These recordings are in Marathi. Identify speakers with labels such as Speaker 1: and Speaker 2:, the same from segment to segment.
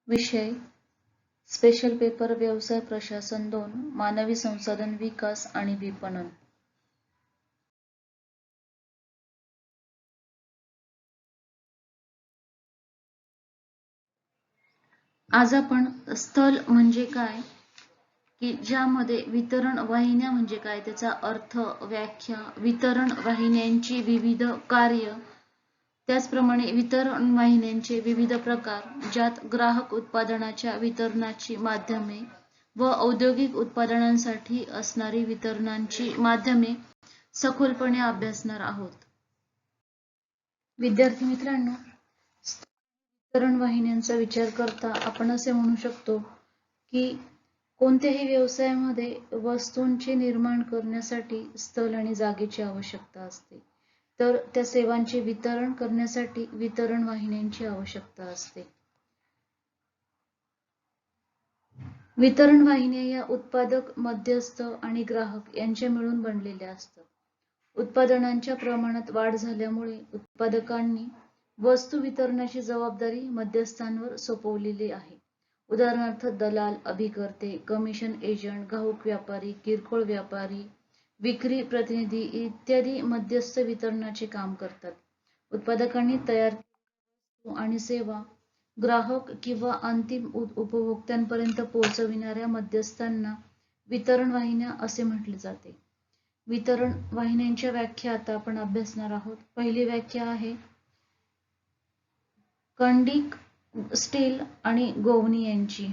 Speaker 1: विषय स्पेशल पेपर व्यवसाय प्रशासन 2 मानवी संसाधन विकास आणि विपणन. आज आपण स्थल म्हणजे काय, की ज्यामध्ये वितरण वाहिन्या म्हणजे काय, त्याचा अर्थ, व्याख्या, वितरण वाहिन्यांची विविध कार्य, त्याचप्रमाणे वितरण वाहिन्यांचे विविध प्रकार, ज्यात ग्राहक उत्पादनाच्या वितरणाची माध्यमे व औद्योगिक उत्पादनांसाठी असणारी वितरणाची माध्यमे सखोलपणे अभ्यासणार आहोत. विद्यार्थी मित्रांनो, वितरण वाहिन्यांचा विचार करता आपण असे म्हणू शकतो की कोणत्याही व्यवसायामध्ये वस्तूंचे निर्माण करण्यासाठी स्थल आणि जागेची आवश्यकता असते, तर त्या सेवांचे वितरण करण्यासाठी वितरण वाहिन्यांची आवश्यकता असते. वितरण वाहिन्या या उत्पादक, मध्यस्थ आणि ग्राहक यांच्या मिळून बनलेल्या असतात. उत्पादनांच्या प्रमाणात वाढ झाल्यामुळे उत्पादकांनी वस्तू वितरणाची जबाबदारी मध्यस्थांवर सोपवलेली आहे. उदाहरणार्थ दलाल, अभिकर्ते, कमिशन एजंट, घाऊक व्यापारी, किरकोळ व्यापारी, विक्री प्रतिनिधी इत्यादी मध्यस्थ वितरणाचे काम करतात. उत्पादकांनी तयार वस्तू आणि सेवा ग्राहक किंवा अंतिम उपभोक्त्यांपर्यंत पोहोचविणाऱ्या मध्यस्थांना वितरण वाहिन्या असे म्हटले जाते. वितरण वाहिन्यांच्या व्याख्या आता आपण अभ्यासणार आहोत. पहिली व्याख्या आहे कंडिक, स्टील आणि गोवनी यांची.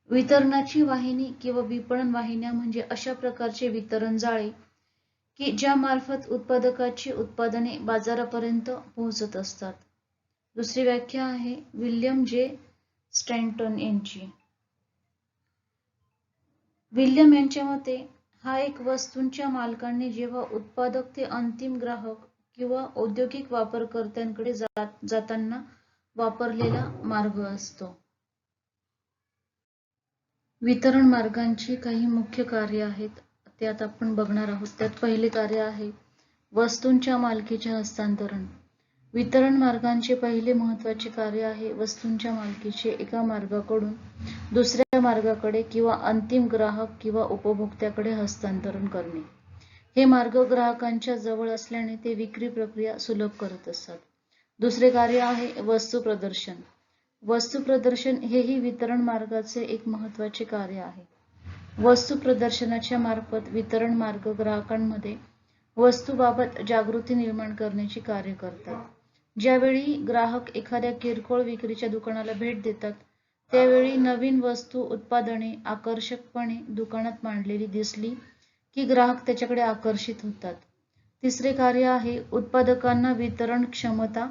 Speaker 1: वितरणाची वाहिनी किंवा विपणन वाहिन्या म्हणजे अशा प्रकारचे वितरण जाळे की ज्या मार्फत उत्पादकाची उत्पादने बाजारापर्यंत पोहोचत असतात. दुसरी व्याख्या आहे विल्यम जे स्टॅन्टन यांची. विल्यम यांच्या मते हा एक वस्तूंच्या मालकांनी जेव्हा उत्पादक ते अंतिम ग्राहक किंवा औद्योगिक वापरकर्त्यांकडे जाताना वापरलेला मार्ग असतो. वितरण मार्गांची काही मुख्य कार्य आहेत, ते आता आपण बघणार आहोत. त्यात पहिले कार्य आहे वस्तूंच्या मालकीचे हस्तांतरण. वितरण मार्गांचे पहिले महत्त्वाचे कार्य आहे वस्तूंच्या मालकीचे एका मार्गाकडून दुसऱ्या मार्गाकडे किंवा अंतिम ग्राहक किंवा उपभोक्त्याकडे हस्तांतरण करणे. हे मार्ग ग्राहकांच्या जवळ असल्याने ते विक्री प्रक्रिया सुलभ करत असतात. दुसरे कार्य आहे वस्तू प्रदर्शन. वस्तू प्रदर्शन हेही वितरण मार्गाचे एक महत्त्वाचे कार्य आहे. वस्तू प्रदर्शनाच्या मार्फत वितरण मार्ग ग्राहकांमध्ये वस्तूबाबत जागृती निर्माण करण्याचे कार्य करतात. ज्यावेळी ग्राहक एखाद्या किरकोळ विक्रीच्या दुकानाला भेट देतात, त्यावेळी नवीन वस्तू, उत्पादने आकर्षकपणे दुकानात मांडलेली दिसली की ग्राहक त्याच्याकडे आकर्षित होतात. तिसरे कार्य आहे उत्पादकांना वितरण क्षमता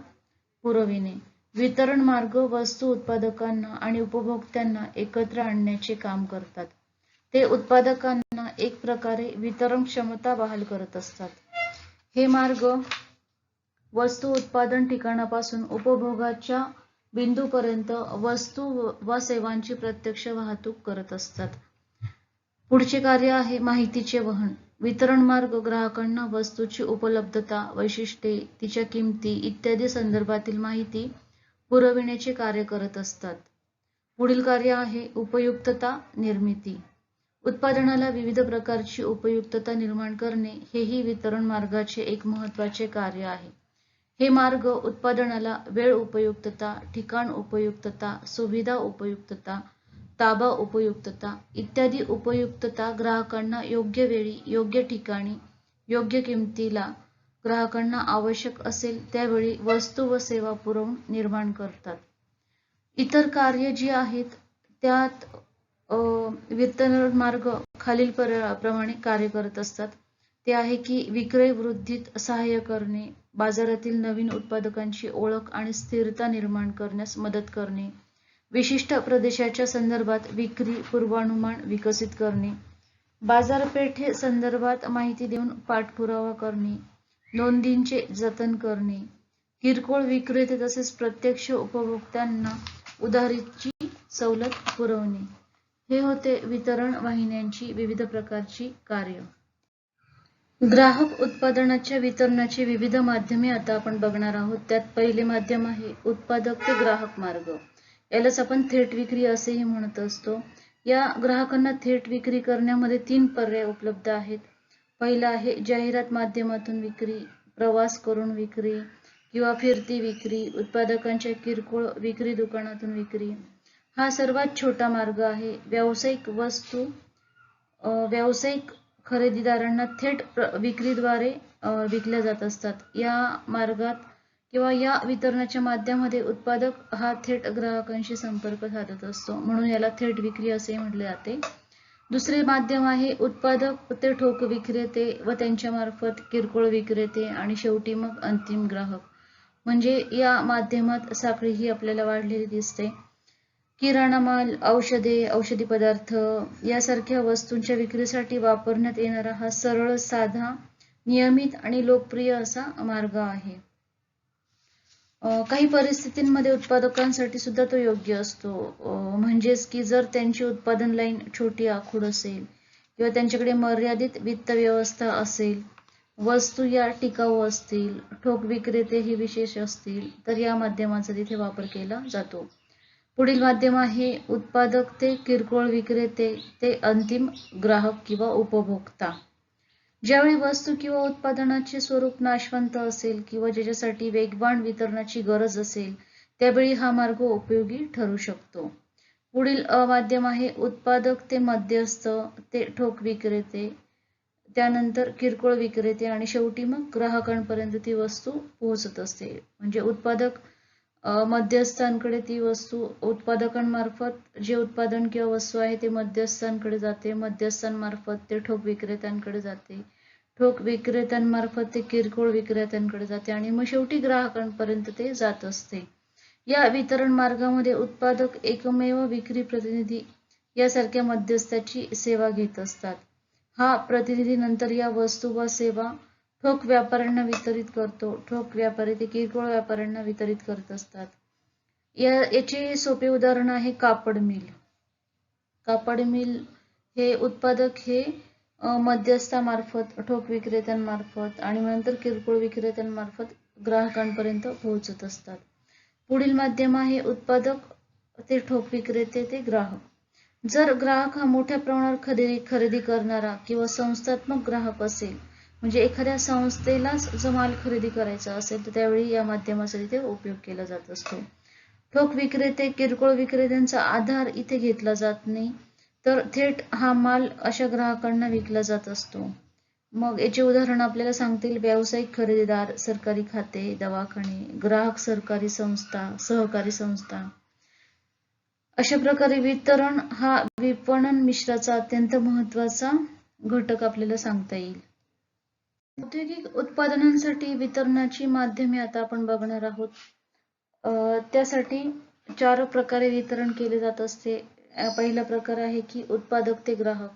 Speaker 1: पुरविणे. वितरण मार्ग वस्तू उत्पादकांना आणि उपभोक्त्यांना एकत्र आणण्याचे काम करतात. ते उत्पादकांना एक प्रकारे वितरण क्षमता बहाल करत असतात. हे मार्ग वस्तू उत्पादन ठिकाणापासून उपभोगाच्या बिंदूपर्यंत वस्तू व सेवांची प्रत्यक्ष वाहतूक करत असतात. पुढचे कार्य आहे माहितीचे वहन. वितरण मार्ग ग्राहकांना वस्तूची उपलब्धता, वैशिष्ट्ये, तिच्या किमती इत्यादी संदर्भातील माहिती पुरविण्याचे कार्य करत असतात. पुढील कार्य आहे उपयुक्तता निर्मिती. उत्पादनाला विविध प्रकारची उपयुक्तता निर्माण करणे हेही वितरण मार्गाचे एक महत्त्वाचे कार्य आहे. हे मार्ग उत्पादनाला वेळ उपयुक्तता, ठिकाण उपयुक्तता, सुविधा उपयुक्तता, ताबा उपयुक्तता इत्यादी उपयुक्तता ग्राहकांना योग्य वेळी, योग्य ठिकाणी, योग्य किमतीला ग्राहकांना आवश्यक असेल त्यावेळी वस्तू व सेवा पुरवून निर्माण करतात. इतर कार्य जी आहेत त्यात वितरण मार्ग खालील प्रमाणे कार्य करत असतात. ते आहे की विक्रय वृद्धीत सहाय्य करणे, बाजारातील नवीन उत्पादकांची ओळख आणि स्थिरता निर्माण करण्यास मदत करणे, विशिष्ट प्रदेशाच्या संदर्भात विक्री पूर्वानुमान विकसित करणे, बाजारपेठे संदर्भात माहिती देऊन पाठपुरावा करणे, नोंदींचे जतन करणे, किरकोळ विक्रेते तसेच प्रत्यक्ष उपभोक्त्यांना उधारीची सवलत पुरवणे. हे होते वितरण वाहिन्यांची विविध प्रकारची कार्य. ग्राहक उत्पादनाच्या वितरणाची विविध माध्यमे आता आपण बघणार आहोत. त्यात पहिले माध्यम आहे उत्पादक ते ग्राहक मार्ग. यालाच आपण थेट विक्री असेही म्हणत असतो. या ग्राहकांना थेट विक्री करण्यामध्ये 3 पर्याय उपलब्ध आहेत. पहिला आहे जाहिरात माध्यमातून विक्री, प्रवास करून विक्री किंवा फिरती विक्री, उत्पादकांच्या किरकोळ विक्री दुकानातून विक्री. हा सर्वात छोटा मार्ग आहे. व्यावसायिक खरेदीदारांना थेट विक्रीद्वारे विकल्या जात असतात. या मार्गात किंवा या वितरणाच्या माध्यमामध्ये उत्पादक हा थेट ग्राहकांशी संपर्क साधत असतो, म्हणून याला थेट विक्री असे म्हटले जाते. दुसरे माध्यम आहे उत्पादक ते ठोक विक्रेते व त्यांच्या मार्फत किरकोळ विक्रेते आणि शेवटी मग अंतिम ग्राहक. म्हणजे या माध्यमात साखळी ही आपल्याला वाढलेली दिसते. किराणा माल, औषधे, औषधी पदार्थ यासारख्या वस्तूंच्या विक्रीसाठी वापरण्यात येणारा हा सरळ, साधा, नियमित आणि लोकप्रिय असा मार्ग आहे. काही परिस्थितींमध्ये उत्पादकांसाठी सुद्धा तो योग्य असतो. म्हणजेच की जर त्यांची उत्पादन लाईन छोटी आखूड असेल किंवा त्यांच्याकडे मर्यादित वित्त व्यवस्था असेल, वस्तू या टिकाऊ असतील, ठोक विक्रेते हे विशेष असतील, तर या माध्यमाचा तिथे वापर केला जातो. पुढील माध्यम आहे उत्पादक ते किरकोळ विक्रेते ते अंतिम ग्राहक किंवा उपभोक्ता. ज्यावेळी वस्तू किंवा उत्पादनाचे स्वरूप नाशवंत असेल किंवा ज्याच्यासाठी वेगवान वितरणाची गरज असेल, त्यावेळी हा मार्ग उपयोगी ठरू शकतो. पुढील माध्यम आहे उत्पादक ते मध्यस्थ ते ठोक विक्रेते, त्यानंतर किरकोळ विक्रेते आणि शेवटी मग ग्राहकांपर्यंत ती वस्तू पोहोचत असते. म्हणजे उत्पादक मध्यस्थांकडे ती वस्तू, उत्पादकांमार्फत जे उत्पादन किंवा वस्तू आहे ते मध्यस्थांकडे जाते, मध्यस्थांमार्फत ते ठोक विक्रेत्यांकडे जाते, ठोक विक्रेत्यांमार्फत ते किरकोळ विक्रेत्यांकडे जाते आणि मग शेवटी ग्राहकांपर्यंत ते जात असते. या वितरण मार्गामध्ये उत्पादक एकमेव विक्री प्रतिनिधी यासारख्या मध्यस्थाची सेवा घेत असतात. हा प्रतिनिधी नंतर या वस्तू व सेवा ठोक व्यापाऱ्यांना वितरित करतो. ठोक व्यापारी ते किरकोळ व्यापाऱ्यांना वितरित करत असतात. याचे सोपे उदाहरण आहे कापड मिल. कापड मिल हे उत्पादक हे मध्यस्थामार्फत, ठोक विक्रेत्यांमार्फत आणि नंतर किरकोळ विक्रेत्यांमार्फत ग्राहकांपर्यंत पोहोचत असतात. पुढील माध्यम आहे उत्पादक ते ठोक विक्रेते ते ग्राहक. जर ग्राहक हा मोठ्या प्रमाणावर खरेदी करणारा किंवा संस्थात्मक ग्राहक असेल, म्हणजे एखाद्या संस्थेलाच जर माल खरेदी करायचा असेल, तर त्यावेळी या माध्यमाचा इथे उपयोग केला जात असतो. ठोक विक्रेते, किरकोळ विक्रेत्यांचा आधार इथे घेतला जात नाही, तर थेट हा माल अशा ग्राहकांना विकला जात असतो. मग याचे उदाहरण आपल्याला सांगतील व्यावसायिक खरेदीदार, सरकारी खाते, दवाखाने, ग्राहक सरकारी संस्था, सहकारी संस्था. अशा प्रकारे वितरण हा विपणन मिश्राचा अत्यंत महत्त्वाचा घटक आपल्याला सांगता येईल. औद्योगिक उत्पादनांसाठी वितरणाची माध्यमे आता आपण बघणार आहोत. त्यासाठी 4 प्रकारे वितरण केले जात असते. पहिला प्रकार आहे की उत्पादक ते ग्राहक.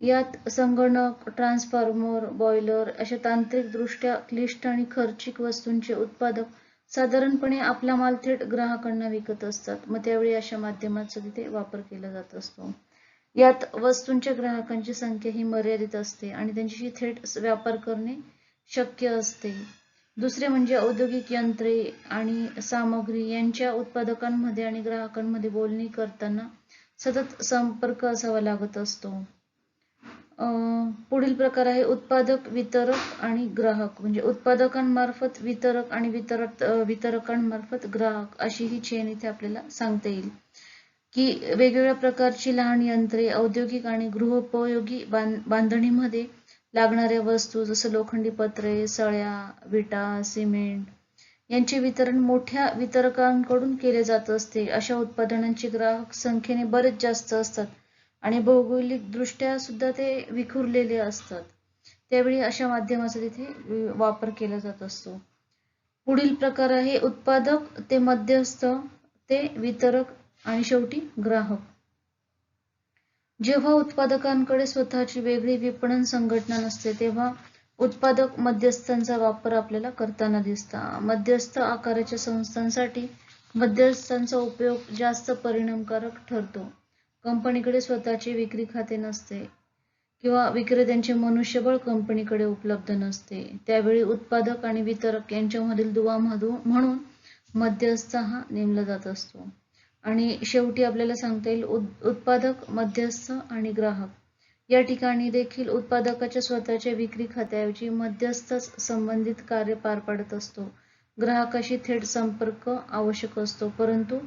Speaker 1: यात संगणक, ट्रान्सफॉर्मर, बॉयलर अशा तांत्रिकदृष्ट्या क्लिष्ट आणि खर्चिक वस्तूंचे उत्पादक साधारणपणे आपला माल थेट ग्राहकांना विकत असतात. मग त्यावेळी अशा माध्यमाचा तिथे वापर केला जात असतो. यात वस्तूंच्या ग्राहकांची संख्या ही मर्यादित असते आणि त्यांच्याशी थेट व्यापार करणे शक्य असते. दुसरे म्हणजे औद्योगिक यंत्रे आणि सामग्री यांच्या उत्पादकांमध्ये आणि ग्राहकांमध्ये बोलणी करताना सतत संपर्क असावा लागत असतो. पुढील प्रकार आहे उत्पादक, वितरक आणि ग्राहक. म्हणजे उत्पादकांमार्फत वितरक आणि वितरकांमार्फत ग्राहक अशी ही चेन इथे आपल्याला सांगता येईल. की वेगवेगळ्या प्रकारची लहान यंत्रे, औद्योगिक आणि गृहोपयोगी बांधणीमध्ये लागणाऱ्या वस्तू जसं लोखंडी पत्रे, सळ्या, विटा, सिमेंट यांचे वितरण मोठ्या वितरकांकडून केले जात असते. अशा उत्पादनांचे ग्राहक संख्येने बरेच जास्त असतात आणि भौगोलिक दृष्ट्या सुद्धा ते विखुरलेले असतात. त्यावेळी अशा माध्यमाचा तिथे वापर केला जात असतो. पुढील प्रकार आहे उत्पादक ते मध्यस्थ ते वितरक आणि शेवटी ग्राहक. जेव्हा उत्पादकांकडे स्वतःची वेगळी विपणन संघटना नसते, तेव्हा उत्पादक मध्यस्थांचा वापर आपल्याला करताना दिसतात. मध्यस्थ आकाराच्या संस्थांसाठी मध्यस्थांचा उपयोग जास्त परिणामकारक ठरतो. कंपनीकडे स्वतःचे विक्री खाते नसते किंवा विक्रेत्यांचे मनुष्यबळ कंपनीकडे उपलब्ध नसते, त्यावेळी उत्पादक आणि वितरक यांच्यामधील दुवा म्हणून मध्यस्थ हा नेमला जात असतो. आणि शेवटी आपल्याला सांगता येईल उत्पादक, मध्यस्थ आणि ग्राहक. या ठिकाणी देखील उत्पादकाच्या स्वतःच्या विक्री खात्याऐवजी मध्यस्थच संबंधित कार्य पार पाडत असतो. ग्राहकाशी थेट संपर्क आवश्यक असतो, परंतु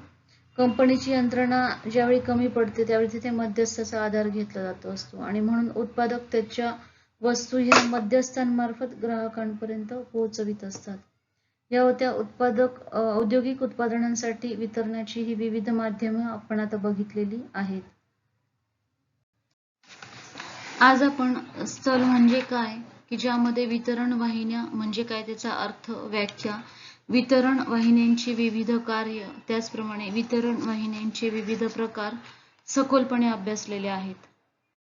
Speaker 1: कंपनीची यंत्रणा ज्यावेळी कमी पडते त्यावेळी तिथे मध्यस्थाचा आधार घेतला जात असतो आणि म्हणून उत्पादक त्याच्या वस्तू ह्या मध्यस्थांमार्फत ग्राहकांपर्यंत पोहोचवित असतात. या होत्या औद्योगिक उत्पादनांसाठी वितरणाची ही विविध माध्यमे आपण आता बघितलेली आहेत. आज आपण स्थल म्हणजे काय, की ज्यामध्ये वितरण वाहिन्या म्हणजे काय त्याचा अर्थ, व्याख्या, वितरण वाहिन्यांची विविध कार्य, त्याचप्रमाणे वितरण वाहिन्यांचे विविध प्रकार सखोलपणे अभ्यासलेले आहेत.